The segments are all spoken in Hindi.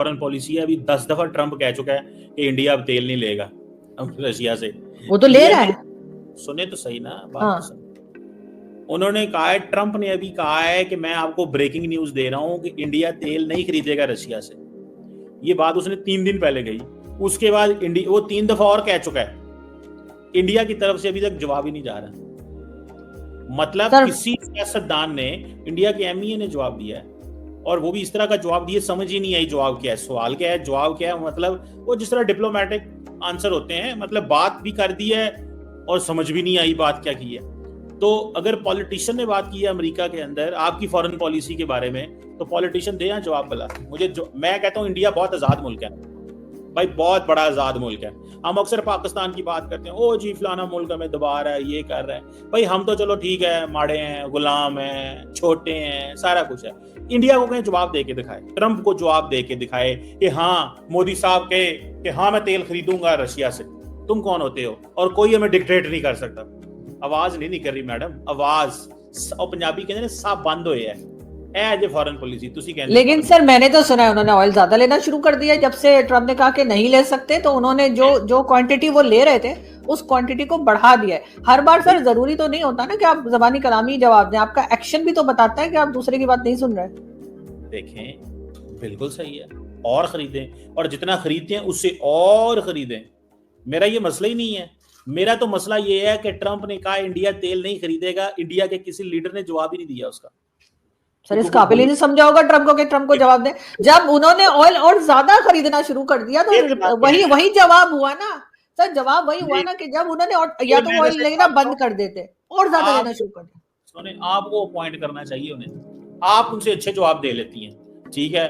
फॉरेन पॉलिसी है, अभी 10 दफा ट्रंप कह चुका है कि इंडिया अब तेल नहीं लेगा रशिया से। वो तो ले रहा है। सुने तो सही ना बात। हाँ। तो सुन, उन्होंने कहा है, ट्रंप ने अभी कहा है कि मैं आपको ब्रेकिंग न्यूज दे रहा हूं कि इंडिया तेल नहीं खरीदेगा रशिया से। ये बात उसने 3 दिन पहले कही। उसके बाद वो 3 दफा और कह चुका है। इंडिया की तरफ से अभी तक जवाब ही नहीं जा रहा। मतलब किसी सियासतदान ने, इंडिया के एमईए ने जवाब दिया है, और वो भी इस तरह का जवाब दिया, समझ ही नहीं आई जवाब क्या है, सवाल क्या है, जवाब क्या है। मतलब वो जिस तरह डिप्लोमेटिक आंसर होते हैं, मतलब बात भी कर दी है और समझ भी नहीं आई बात क्या की है। तो अगर पॉलिटिशियन ने बात की है अमेरिका के अंदर आपकी फॉरेन पॉलिसी के बारे में, तो पॉलिटिशियन दे यहाँ जवाब। भला मैं कहता हूँ इंडिया बहुत आजाद मुल्क है भाई, बहुत बड़ा आजाद मुल्क है। हम अक्सर पाकिस्तान की बात करते हैं, ओ जी फलाना मुल्क हमें दबा रहा है, ये कर रहा है। भाई हम तो चलो ठीक है, माड़े हैं, गुलाम हैं, छोटे हैं, सारा कुछ है। इंडिया को कहीं जवाब दे के दिखाए, ट्रंप को जवाब दे के दिखाए कि हाँ, मोदी साहब के कि हाँ मैं तेल खरीदूंगा रशिया से। तुम कौन होते हो? और कोई हमें डिक्टेट नहीं कर सकता। आवाज नहीं निकल रही मैडम, आवाज। और पंजाबी कहते हैं सब बंद हुए है फॉरेन पॉलिसी। लेकिन सर मैंने तो सुना है उन्होंने ऑयल ज्यादा लेना शुरू कर दिया जब से ट्रंप ने कहा कि नहीं ले सकते, तो उन्होंने जो क्वांटिटी वो ले रहे थे उस क्वांटिटी को बढ़ा दिया है। हर बार सर जरूरी तो नहीं होता ना कि आप जबानी कलामी जवाब दें, आपका एक्शन भी तो बताता है कि आप दूसरे की बात नहीं सुन रहे। देखें, बिल्कुल सही है, और खरीदें, और जितना खरीदते हैं उससे और खरीदें। मेरा ये मसला ही नहीं है। मेरा तो मसला ये है कि ट्रंप ने कहा इंडिया तेल नहीं खरीदेगा, इंडिया के किसी लीडर ने जवाब ही नहीं दिया उसका। सर इस काबिल ही नहीं समझा होगा ट्रंप को कि ट्रंप को जवाब दे। जब उन्होंने ऑयल और ज्यादा खरीदना शुरू कर दिया तो वही जवाब हुआ ना सर, जवाब वही हुआ ना कि जब उन्होंने या तो ऑयल लेना बंद कर देते और ज्यादा लेना शुरू कर दिया। सुने, आपको अपॉइंट करना चाहिए उन्हें, आप उनसे अच्छे जवाब दे लेती हैं, ठीक है।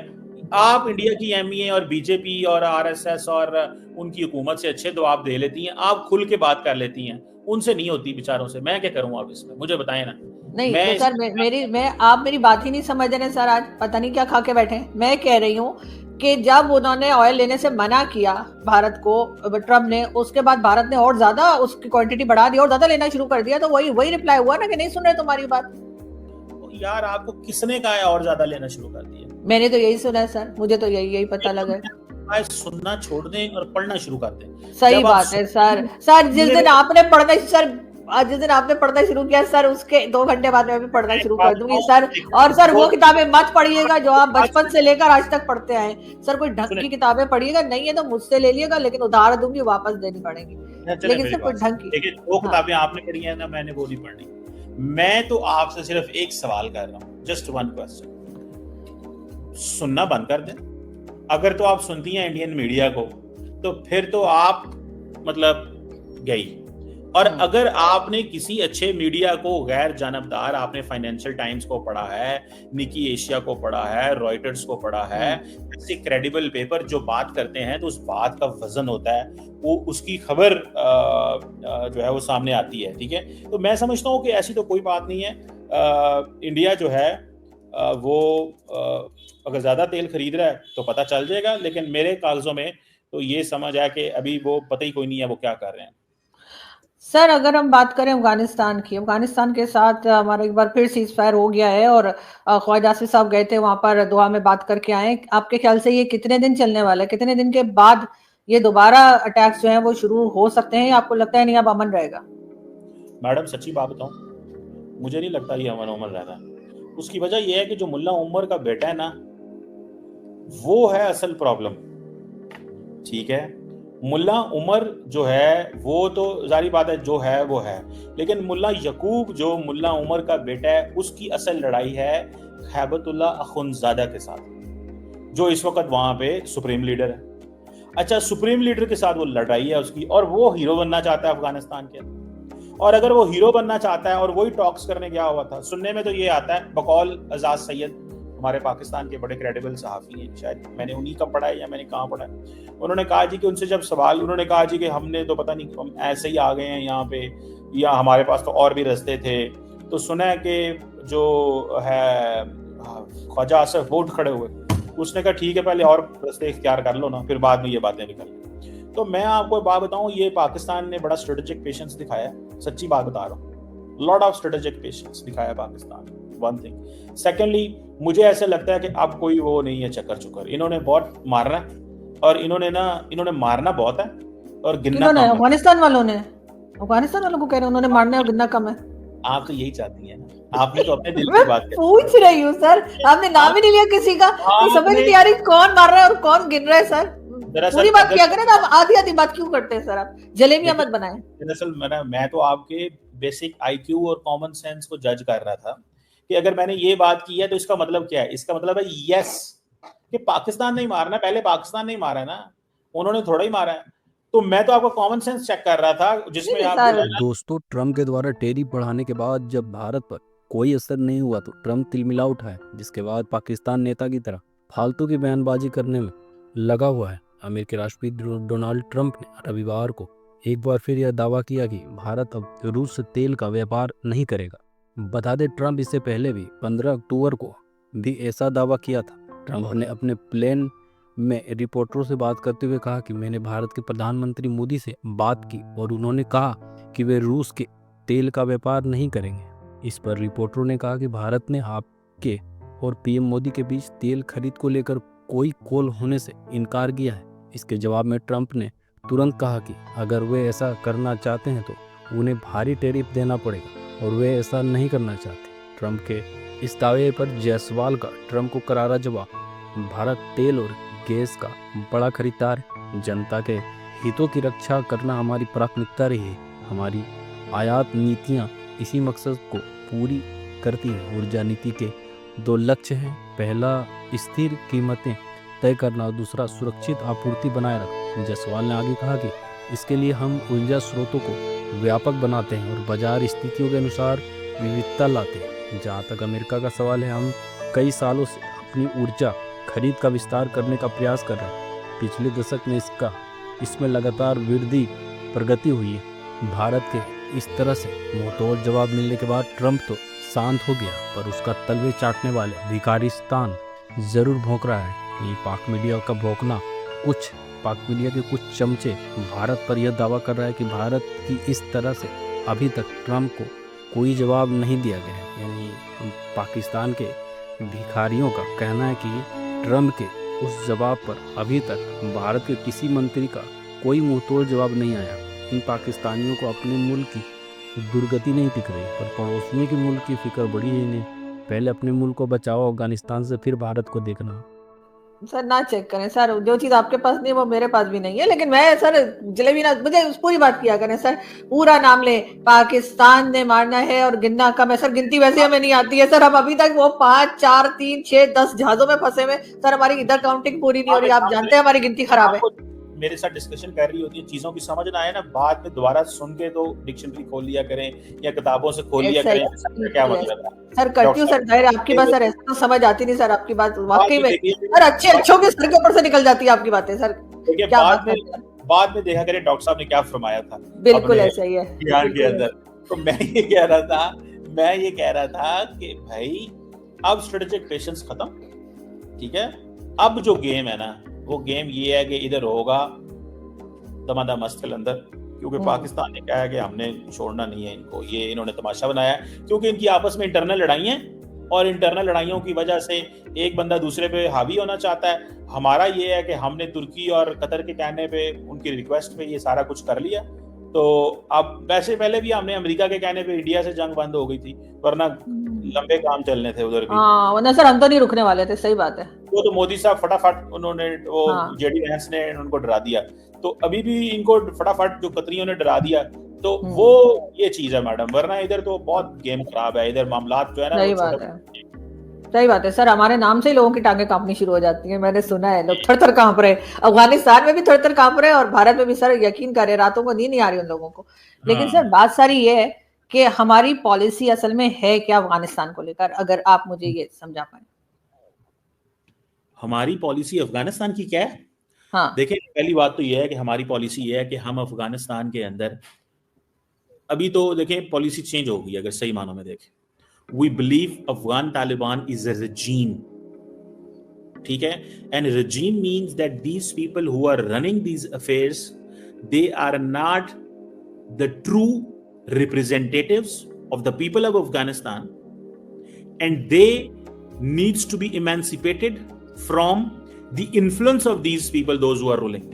आप इंडिया की एमईए और बीजेपी और आरएसएस और उनकी हुकूमत से अच्छे जवाब दे लेती हैं, आप खुल के बात कर लेती हैं, उनसे नहीं होती बेचारों से। मैं क्या करूं आप इसमें, मुझे बताएं ना। नहीं तो सर आप मेरी बात ही नहीं समझ रहे सर, आज पता नहीं क्या खा के बैठे। मैं कह रही हूँ कि जब उन्होंने ऑयल लेने से मना किया भारत को ट्रंप ने, उसके बाद भारत ने और ज्यादा उसकी क्वांटिटी बढ़ा दी और ज्यादा लेना शुरू कर दिया, तो वही रिप्लाई हुआ ना कि नहीं सुन रहे तुम्हारी बात। यार आपको किसने कहा है और ज्यादा लेना शुरू कर दिया? मैंने तो यही सुना है सर, मुझे तो यही पता लगा। सुनना छोड़ दें और पढ़ना शुरू कर दें। सही बात है सर। जिस दिन आपने पढ़ना शुरू किया सर, उसके 2 घंटे बाद मैं भी पढ़ना शुरू कर दूंगी सर। और सर वो किताबें मत पढ़िएगा जो आप बचपन से लेकर आज तक पढ़ते आए सर। कोई ढंग की किताबें पढ़िएगा, नहीं है तो मुझसे ले लिएगा, लेकिन उधार दूंगी, वापस देनी पड़ेगी। लेकिन सर कोई ढंग की, देखिए, 2 किताबें आपने पढ़ी है ना, मैंने वो नहीं पढ़नी। मैं तो आपसे सिर्फ एक सवाल कर रहा हूँ, जस्ट 1 क्वेश्चन। सुनना बंद कर दें। अगर तो आप सुनती हैं इंडियन मीडिया को, तो फिर तो आप मतलब गई। और अगर आपने किसी अच्छे मीडिया को, गैर जानबदार, आपने फाइनेंशियल टाइम्स को पढ़ा है, निकी एशिया को पढ़ा है, रॉयटर्स को पढ़ा है, ऐसे क्रेडिबल पेपर जो बात करते हैं तो उस बात का वजन होता है, वो उसकी खबर जो है वो सामने आती है, ठीक है। तो मैं समझता हूँ कि ऐसी तो कोई बात नहीं है। इंडिया जो है वो अगर ज्यादा तेल खरीद रहा है तो पता चल जाएगा, लेकिन मेरे कागजों में तो ये समझ है कि अभी वो पता ही कोई नहीं है वो क्या कर रहे हैं। सर अगर हम बात करें अफगानिस्तान की, अफगानिस्तान के साथ हमारा एक बार फिर सीज फायर हो गया है और ख्वाजा आसिफ साहब गए थे वहां पर, दुआ में बात करके आए। आपके ख्याल से ये कितने दिन चलने वाला है? कितने दिन के बाद ये दोबारा अटैक्स जो हैं वो शुरू हो सकते हैं, या आपको लगता है नहीं अब अमन रहेगा? मैडम सच्ची बात बताऊं, मुझे नहीं लगता ये अमन रहेगा। उसकी वजह यह है कि जो मुल्ला उमर का बेटा है ना, वो है असल प्रॉब्लम, ठीक है। मुल्ला उमर जो है वो तो जारी बात है जो है वो है, लेकिन मुल्ला यकूब जो मुल्ला उमर का बेटा है, उसकी असल लड़ाई है खैबतुल्लाह अखुंज़ादा के साथ, जो इस वक्त वहां पे सुप्रीम लीडर है। अच्छा, सुप्रीम लीडर के साथ वो लड़ाई है उसकी, और वो हीरो बनना चाहता है अफगानिस्तान के अंदर। और अगर वो हीरो बनना चाहता है, और वही टॉक्स करने गया हुआ था, सुनने में तो ये आता है, बकौल एजाज सैयद, हमारे पाकिस्तान के बड़े क्रेडिबल सहाफ़ी हैं, शायद मैंने उन्हीं का पढ़ा है या मैंने कहाँ पढ़ा है। उन्होंने कहा जी कि उनसे जब सवाल, उन्होंने कहा जी कि हमने तो पता नहीं हम ऐसे ही आ गए हैं यहाँ पे, या हमारे पास तो और भी रास्ते थे। तो सुना है कि जो है ख्वाजा आसिफ वो उठ खड़े हुए, उसने कहा ठीक है पहले और रास्ते इख्तियार कर लो ना, फिर बाद में ये बातें भी कर लो। तो मैं आपको एक बात बताऊं, ये पाकिस्तान ने बड़ा स्ट्रेटेजिक पेशेंस दिखाया, सच्ची बात बता रहा हूँ, लॉट ऑफ स्ट्रेटेजिक पेशेंस दिखाया पाकिस्तान। One thing. सेकेंडली, मुझे ऐसा लगता है कि अब कोई वो नहीं है चक्कर चुक्कर, इन्होंने बहुत मारना है और इन्होंने मारना बहुत है और गिनना किन्होंने? कम है। अफगानिस्तान वालों ने? अफगानिस्तान वालों को कह रहे हैं उन्होंने मारना है और गिनना कम है? आप तो यही चाहती हैं ना, आपने तो अपने दिल मैं की बात कर पूछ रही हूँ सर, आपने नाम ही नहीं लिया किसी का, तो समझ आपने नहीं आ रही कौन मार रहा है और कौन गिन रहा है सर। दरअसल पूरी बात अगर किया करें ना, आप आधी आधी बात क्यों करते हैं सर? आप जलेबियां मत बनाएं। दरअसल मैं तो आपके बेसिक आईक्यू और कॉमन सेंस को जज कर रहा था कि अगर मैंने ये बात की है तो इसका मतलब क्या है। इसका मतलब है यस कि पाकिस्तान नहीं मारना, पहले पाकिस्तान नहीं मारा है ना, उन्होंने थोड़ा ही मारा है। तो मैं तो आपका कॉमन सेंस चेक कर रहा था जिसमें आप सर दोस्तों, ट्रम्प के द्वारा टैरिफ बढ़ाने के बाद जब भारत पर कोई असर नहीं हुआ तो ट्रम्प तिलमिला उठा है, जिसके बाद पाकिस्तान नेता की तरह फालतू की बयानबाजी करने में लगा हुआ है। अमेरिकी राष्ट्रपति डोनाल्ड ट्रम्प ने रविवार को एक बार फिर यह दावा किया कि भारत अब रूस से तेल का व्यापार नहीं करेगा। बता दें, ट्रम्प इससे पहले भी 15 अक्टूबर को भी ऐसा दावा किया था। ट्रम्प ने अपने प्लेन में रिपोर्टरों से बात करते हुए कहा कि मैंने भारत के प्रधानमंत्री मोदी से बात की और उन्होंने कहा कि वे रूस के तेल का व्यापार नहीं करेंगे। इस पर रिपोर्टरों ने कहा कि भारत ने आपके और पीएम मोदी के बीच तेल खरीद को लेकर कोई कॉल होने से इनकार किया है। इसके जवाब में ट्रंप ने तुरंत कहा कि अगर वे ऐसा करना चाहते हैं तो उन्हें भारी टैरिफ देना पड़ेगा और वे ऐसा नहीं करना चाहते। ट्रंप के इस दावे पर जायसवाल का ट्रंप को करारा जवाब। भारत तेल और गैस का बड़ा खरीदार है। जनता के हितों की रक्षा करना हमारी प्राथमिकता रही है। हमारी आयात नीतियां इसी मकसद को पूरी करती है। ऊर्जा नीति के 2 लक्ष्य हैं, पहला स्थिर कीमतें तय करना और दूसरा सुरक्षित आपूर्ति बनाए रखना। जायसवाल ने आगे कहा कि इसके लिए हम ऊर्जा स्रोतों को व्यापक बनाते हैं और बाजार स्थितियों के अनुसार विविधता लाते हैं। जहाँ तक अमेरिका का सवाल है, हम कई सालों से अपनी ऊर्जा खरीद का विस्तार करने का प्रयास कर रहे हैं। पिछले दशक में इसमें लगातार वृद्धि प्रगति हुई है। भारत के इस तरह से मुंहतोड़ जवाब मिलने के बाद ट्रंप तो शांत हो गया, पर उसका तलवे चाटने वाले भिखारिस्तान जरूर भौंक रहा है। ये पाक मीडिया के कुछ चमचे भारत पर यह दावा कर रहा है कि भारत की इस तरह से अभी तक ट्रंप को कोई जवाब नहीं दिया गया है। यानी पाकिस्तान के भिखारियों का कहना है कि ट्रंप के उस जवाब पर अभी तक भारत के किसी मंत्री का कोई मुंहतोड़ जवाब नहीं आया। इन पाकिस्तानियों को अपने मुल्क की दुर्गति नहीं दिख रही, पर पड़ोसियों के मुल्क की फिक्र बड़ी है इन्हें। पहले अपने मुल्क को बचाओ अफगानिस्तान से, फिर भारत को देखना। सर ना चेक करें सर, जो चीज आपके पास नहीं वो मेरे पास भी नहीं है। लेकिन मैं सर जलेबी ना, मुझे उस पूरी बात किया करें सर, पूरा नाम ले, पाकिस्तान ने मारना है और गिनना कम है। सर गिनती वैसे हमें नहीं आती है सर, हम अभी तक वो 5, 4, 3, 6, 10 जहाजों में फंसे हुए सर। हमारी इधर काउंटिंग पूरी नहीं हो रही, आप जानते हैं हमारी गिनती खराब है। मेरे साथ डिस्कशन कर रही होती है, चीजों की समझ ना आए ना, बाद में दोबारा सुन के तो डिक्शनरी खोल लिया करें या किताबों से खोल लिया करें। क्या मतलब है सर? करती हूँ सर, दायरे आपकी बात सर, ऐसा तो समझ आती नहीं सर आपकी बात वाकई में सर। अच्छों के सर के ऊपर से निकल जाती है आपकी बातें सर। क्या बाद में देखा करें डॉक्टर साहब ने क्या फरमाया था। बिल्कुल ऐसा ही है बिहार के अंदर। तो मैं ये कह रहा था कि भाई अब स्ट्रेटेजिक पेशेंस खत्म, ठीक है। अब जो गेम है ना, वो गेम ये है कि इधर होगा दमादा मस्त के अंदर, क्योंकि पाकिस्तान ने कहा है कि हमने छोड़ना नहीं है इनको। ये इन्होंने तमाशा बनाया क्योंकि इनकी आपस में इंटरनल लड़ाई है और इंटरनल लड़ाइयों की वजह से एक बंदा दूसरे पे हावी होना चाहता है। हमारा ये है कि हमने तुर्की और कतर के कहने पे, उनकी रिक्वेस्ट पे ये सारा कुछ कर लिया। तो अब वैसे पहले भी हमने अमेरिका के कहने पे इंडिया से जंग बंद हो गई थी, वरना लंबे काम चलने थे उधर भी। हाँ, वरना सर हम तो नहीं रुकने वाले थे। सही बात है। वो तो मोदी साहब फटाफट उन्होंने वो जेडी वैंस ने उनको डरा दिया, तो अभी भी इनको फटाफट जो कतरियों ने डरा दिया, तो वो ये चीज है मैडम, वरना इधर तो बहुत गेम खराब है। इधर मामलात जो है ना, सही बात है सर। हमारे नाम से ही लोगों की टांगे कांपनी शुरू हो जाती है। मैंने सुना है लोग थर-थर कांप रहे, अफगानिस्तान में भी थर-थर कांप रहे और भारत में भी सर यकीन करें रातों को नींद नहीं आ रही उन लोगों को। लेकिन सर बात सारी ये है कि हमारी पॉलिसी असल में है क्या अफगानिस्तान को लेकर, अगर आप मुझे ये समझा पाए। हमारी पॉलिसी अफगानिस्तान की क्या है? हाँ, देखिए, पहली बात तो ये है कि हमारी पॉलिसी ये है कि हम अफगानिस्तान के अंदर, अभी तो देखें पॉलिसी चेंज हो गई अगर सही मानों में देखें। We believe Afghan Taliban is a regime, ठीक है, and regime means that these people who are running these affairs, they are not the true representatives of the people of Afghanistan. and they needs to be emancipated from the influence of these people, those who are ruling.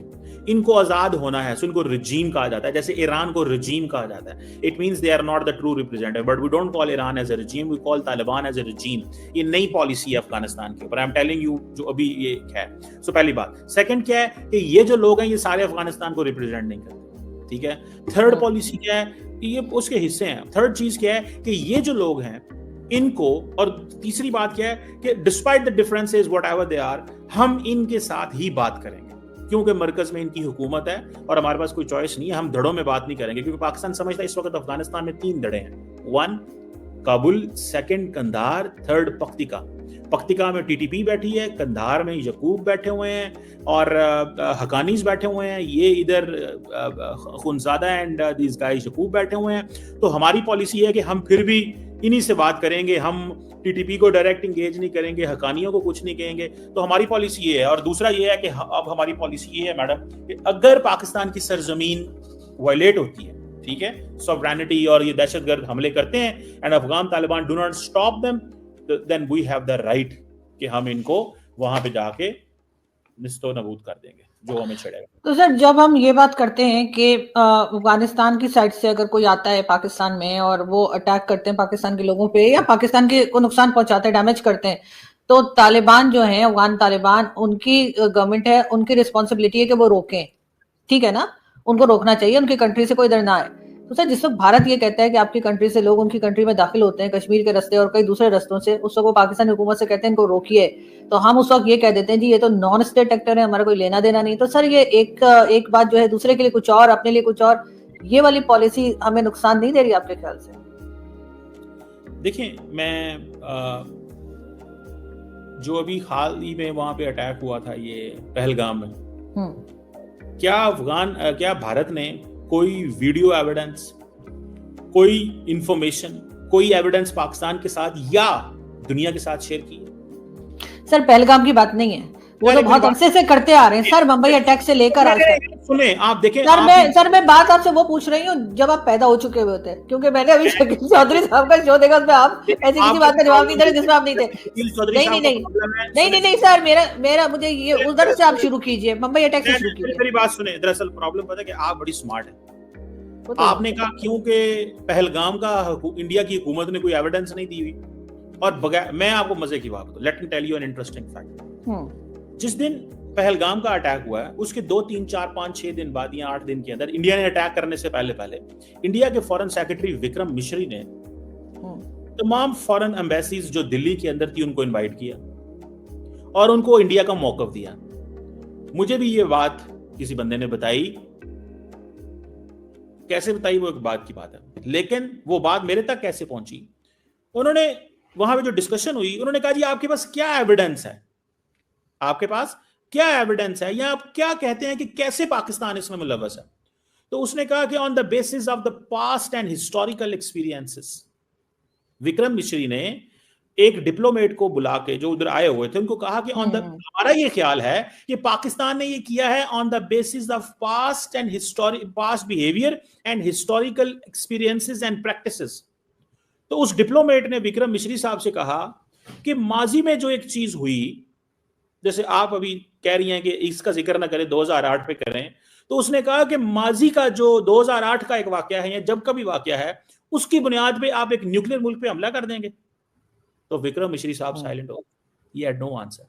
इनको आजाद होना है, so इनको regime कहा जाता है, जैसे ईरान को regime कहा जाता है. It means they are not the true representative, but we don't call Iran as a regime, we call Taliban as a regime. ये नई पॉलिसी है अफगानिस्तान के ऊपर. I am telling you जो अभी ये है. So पहली बात. Second क्या है कि ये जो लोग हैं ये सारे अफगानिस्तान को रिप्रेजेंट नहीं करते, ठीक है. थर्ड पॉलिसी क्या है, ये उसके हिस्से हैं. थर्ड चीज क्या है कि ये जो लोग हैं इनको, और तीसरी बात क्या है कि despite the differences whatever they are, हम इनके साथ ही बात करेंगे क्योंकि मरकज में इनकी हुकूमत है और हमारे पास कोई चॉइस नहीं है. हम धड़ों में बात नहीं करेंगे क्योंकि पाकिस्तान समझता है इस वक्त अफगानिस्तान में 3 धड़े हैं. 1 काबुल, 2 कंधार, 3 पख्तिका. पख्तिका में टीटीपी बैठी है, कंधार में यकूब बैठे हुए हैं और हकानीज बैठे हुए हैं. ये इधर खुनजादा एंड दीस गाइस यकूब बैठे हुए हैं. तो हमारी पॉलिसी है कि हम फिर भी इन्हीं से बात करेंगे, हम टीटीपी को डायरेक्ट इंगेज नहीं करेंगे, हकानियों को कुछ नहीं कहेंगे. तो हमारी पॉलिसी ये है. और दूसरा ये है कि अब हमारी पॉलिसी ये है मैडम कि अगर पाकिस्तान की सरजमीन वायलेट होती है, ठीक है, सॉवरेनिटी और ये दहशतगर्द हमले करते हैं and Afghan Taliban do not stop them, then we have the right कि हम इनको वहां पे जाके निस्तो नबूद कर देंगे जो हमें छेड़ेगा. तो सर जब हम ये बात करते हैं कि अफगानिस्तान की साइड से अगर कोई आता है पाकिस्तान में और वो अटैक करते हैं पाकिस्तान के लोगों पे या पाकिस्तान के को नुकसान पहुंचाते हैं, डैमेज करते हैं, तो तालिबान जो है, अफगान तालिबान, उनकी गवर्नमेंट है, उनकी रिस्पॉन्सिबिलिटी है कि वो रोकें, ठीक है ना, उनको रोकना चाहिए, उनकी कंट्री से कोई इधर ना आए. तो सर जिस वक्त भारत ये कहता है कि आपकी कंट्री से लोग उनकी कंट्री में दाखिल होते हैं कश्मीर के रास्ते और कई दूसरे रास्तों से, उस वक्त वो पाकिस्तान हुकूमत से कहते हैं इनको रोकिए, तो हम उस वक्त ये कह देते हैं जी ये तो नॉन स्टेट एक्टर है, हमारा कोई लेना देना नहीं. तो सर ये एक बात जो है दूसरे के लिए कुछ और, अपने लिए कुछ और, ये वाली पॉलिसी हमें नुकसान नहीं दे रही आपके ख्याल से? देखिए, मैं जो अभी हाल ही में वहां पे अटैक हुआ था ये पहलगाम में, क्या भारत ने कोई वीडियो एविडेंस, कोई इंफॉर्मेशन, कोई एविडेंस पाकिस्तान के साथ या दुनिया के साथ शेयर की? सर पहलगाम की बात नहीं है, वो तो बहुत अरसे से करते आ रहे हैं सर, मुंबई अटैक से लेकर आज तक. सुने आप, देखें सर मैं बात आपसे वो पूछ रही हूँ जब आप पैदा हो चुके हुए थे, क्योंकि मैंने अभी शकील चौधरी साहब का शो देखा, उसमें आप ऐसी किसी बात का जवाब नहीं दे रहे जिसमें आप नहीं थे. नहीं सर, मेरा मुझे ये उधर से आप शुरू कीजिए, मुंबई अटैक से शुरू कीजिए. मेरी बात सुने. दरअसल प्रॉब्लम पता है कि आप बड़ी स्मार्ट है. आपने कहा क्योंकि पहलगाम का इंडिया की हुकूमत ने कोई एविडेंस नहीं दी हुई, और बगैर, मैं आपको मजे की बात बताऊं, let me tell you an interesting fact. जिस दिन पहलगाम का अटैक हुआ है उसके 2, 3, 4, 5, 6 दिन बाद या 8 दिन के अंदर, इंडिया ने अटैक करने से पहले इंडिया के फॉरेन सेक्रेटरी विक्रम मिश्री ने तमाम फॉरेन एम्बेसीज जो दिल्ली के अंदर थी उनको इनवाइट किया और उनको इंडिया का मौकफ दिया. मुझे भी ये बात किसी बंदे ने बताई, कैसे बताई वो एक बात की बात है, लेकिन वो बात मेरे तक कैसे पहुंची, उन्होंने वहां पे जो डिस्कशन हुई, उन्होंने कहा जी आपके पास क्या एविडेंस है, आपके पास क्या एविडेंस है, या आप क्या कहते हैं कि कैसे पाकिस्तान इसमें मुलव्वस है? तो उसने कहा कि on the basis of the past and historical experiences. Vikram मिश्री ने एक डिप्लोमेट को बुला के जो उधर आए हुए थे उनको कहा कि हमारा ये ख्याल है कि पाकिस्तान ने ये किया है on the basis of past and past behaviour and historical experiences and practices. तो उस डिप्लोमेट ने विक्रम मिश्री साहब से कहा कि माजी में जो एक चीज हुई, जैसे आप अभी कह रही हैं कि इसका जिक्र ना करें, 2008 पे करें, तो उसने कहा कि माजी का जो 2008 का एक वाकया है या जब का भी वाकया है, उसकी बुनियाद पे आप एक न्यूक्लियर मुल्क पे हमला कर देंगे. तो विक्रम मिश्री साहब साइलेंट हो गए. He had no answer.